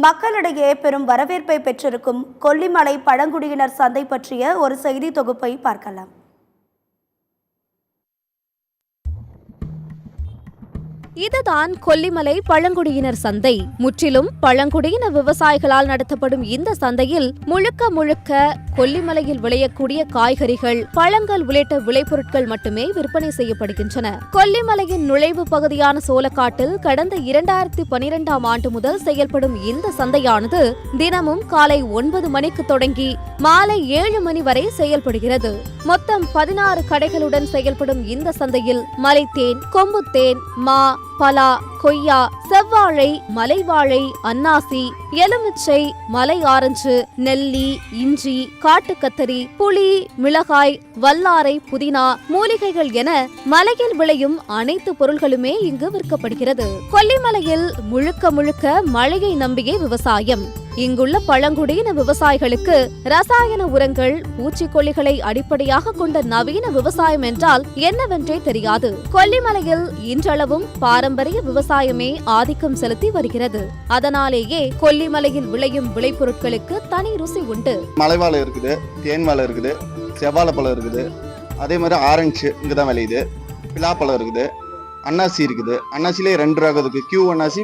மக்களிடையே பெரும் வரவேற்பை பெற்றிருக்கும் கொல்லிமலை பழங்குடியினர் சந்தை பற்றிய ஒரு செய்தி தொகுப்பை பார்க்கலாம். இதுதான் கொல்லிமலை பழங்குடியினர் சந்தை. முற்றிலும் பழங்குடியின விவசாயிகளால் நடத்தப்படும் இந்த சந்தையில் முழுக்க கொல்லிமலையில் விளையக்கூடிய காய்கறிகள், பழங்கள் உள்ளிட்ட விளைபொருட்கள் மட்டுமே விற்பனை செய்யப்படுகின்றன. கொல்லிமலையின் நுழைவு பகுதியான சோளக்காட்டில் கடந்த 2012ஆம் ஆண்டு முதல் செயல்படும் இந்த சந்தையானது தினமும் காலை 9 மணிக்கு தொடங்கி மாலை 7 மணி வரை செயல்படுகிறது. மொத்தம் 16 கடைகளுடன் செயல்படும் இந்த சந்தையில் மலைத்தேன், கொம்புத்தேன், மா, பலா, கொய்யா, செவ்வாழை, மலைவாழை, அன்னாசி, எலுமிச்சை, மலை ஆரஞ்சு, நெல்லி, இஞ்சி, காட்டுக்கத்தரி, புளி, மிளகாய், வல்லாரை, புதினா, மூலிகைகள் என மலையில் விளையும் அனைத்து பொருள்களுமே இங்கு விற்கப்படுகிறது. கொல்லிமலையில் முழுக்க மழையை நம்பியே விவசாயம். இங்குள்ள பழங்குடியின விவசாயிகளுக்கு ரசாயன உரங்கள், பூச்சிக்கொல்லிகளை அடிப்படையாக கொண்ட நவீன விவசாயம் என்றால் என்னவென்றே தெரியாது. கொல்லிமலையில் இன்றளவும் பாரம்பரிய விவசாயமே ஆதிக்கம் செலுத்தி வருகிறது. அதனாலேயே கொல்லிமலையில் விளையும் விளைபொருட்களுக்கு தனி ருசி உண்டு. மலைவாழை இருக்குது, தேன் வாழை இருக்குது, செவ்வாழைப்பழம் இருக்குது, அதே மாதிரி ஆரஞ்சு இங்கதான் விளையுது, பிலாப்பழம் இருக்குது, அன்னாசி இருக்குது. அன்னாசிலே 2 ரகம் இருக்கு. கியூ அன்னாசி,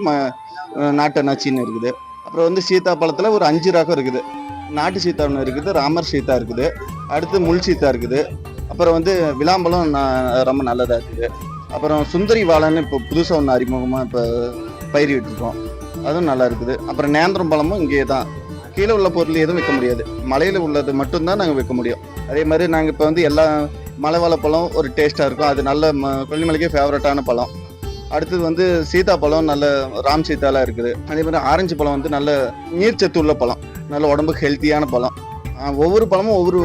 நாட்டு அன்னாச்சின்னு இருக்குது. அப்புறம் சீத்தாப்பழத்தில் ஒரு 5 ரகம் இருக்குது. நாட்டு சீத்தா ஒன்று இருக்குது, ராமர் சீத்தா இருக்குது, அடுத்து முள் சீத்தா இருக்குது. அப்புறம் விளாம்பழம் ரொம்ப நல்லதாக இருக்குது. அப்புறம் சுந்தரி வாழைன்னு இப்போ புதுசாக ஒன்று அறிமுகமாக இப்போ பயிரிட்டுருக்கோம், அதுவும் நல்லா இருக்குது. அப்புறம் நேந்திரம் பழமும் இங்கே தான். கீழே உள்ள பொருள் எதுவும் விற்க முடியாது, மலையில் உள்ளது மட்டும்தான் நாங்கள் விற்க முடியும். அதே மாதிரி நாங்கள் இப்போ எல்லா மலைவாழைப்பழம் ஒரு டேஸ்ட்டாக இருக்கும், அது நல்ல கொல்லிமலைக்கே ஃபேவரட்டான பழம். அடுத்தது சீதாப்பழம் நல்ல ராம் சீதாலாம் இருக்குது. அதே மாதிரி ஆரஞ்சு பழம் நல்ல நீர்ச்சத்து உள்ள பழம், நல்ல உடம்புக்கு ஹெல்த்தியான பழம். ஒவ்வொரு பழமும் ஒவ்வொரு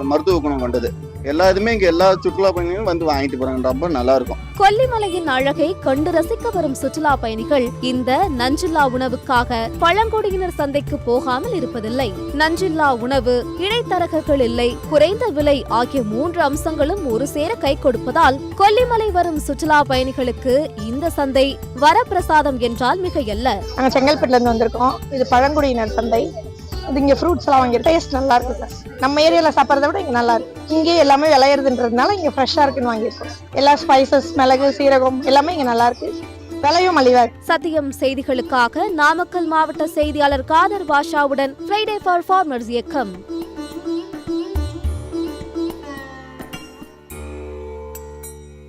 மருத்துவ குணம் கொண்டது. எல்லாருமே இங்க எல்லா சுற்றுலா பயணிகளும் வாங்கிட்டு போறாங்க, ரொம்ப நல்லா இருக்கும். கொல்லிமலையின் அழகை கண்டு ரசிக்க வரும் சுற்றுலா பயணிகள் இந்த நஞ்சில்லா உணவுக்காக பழங்குடியினர் சந்தைக்கு போகாமல் இருப்பதில்லை. நஞ்சில்லா உணவு, இடைத்தரகர்கள் இல்லை, குறைந்த விலை ஆகிய 3 அம்சங்களும் ஒரு சேர கை கொடுப்பதால் கொல்லிமலை வரும் சுற்றுலா பயணிகளுக்கு இந்த சந்தை வரப்பிரசாதம் என்றால் மிகையல்ல. நாங்க செங்கல்பட்டுல இருந்து வந்திருக்கோம். இது பழங்குடியினர் சந்தை. இங்க ஃப்ரூட்ஸ் எல்லாம் வாங்கி டேஸ்ட் நல்லா இருக்கு சார். நம்ம ஏரியால சாப்பிட்றத விட இங்க நல்லா இருக்கு. இங்கே எல்லாமே விளையிறதுன்றதுனால இங்க ஃப்ரெஷ்ஷா இருக்குன்னு வாங்கியிருக்கோம். எல்லா ஸ்பைசஸ், மிளகு, சீரகம் எல்லாமே இங்க நல்லா இருக்கு. விலையும் மலிவா இருக்கு. சத்தியம் செய்திகளுக்காக நாமக்கல் மாவட்ட செய்தியாளர் காதர் பாஷாவுடன் ஃப்ரைடே ஃபார் ஃபார்மர்ஸ் இயக்கம்.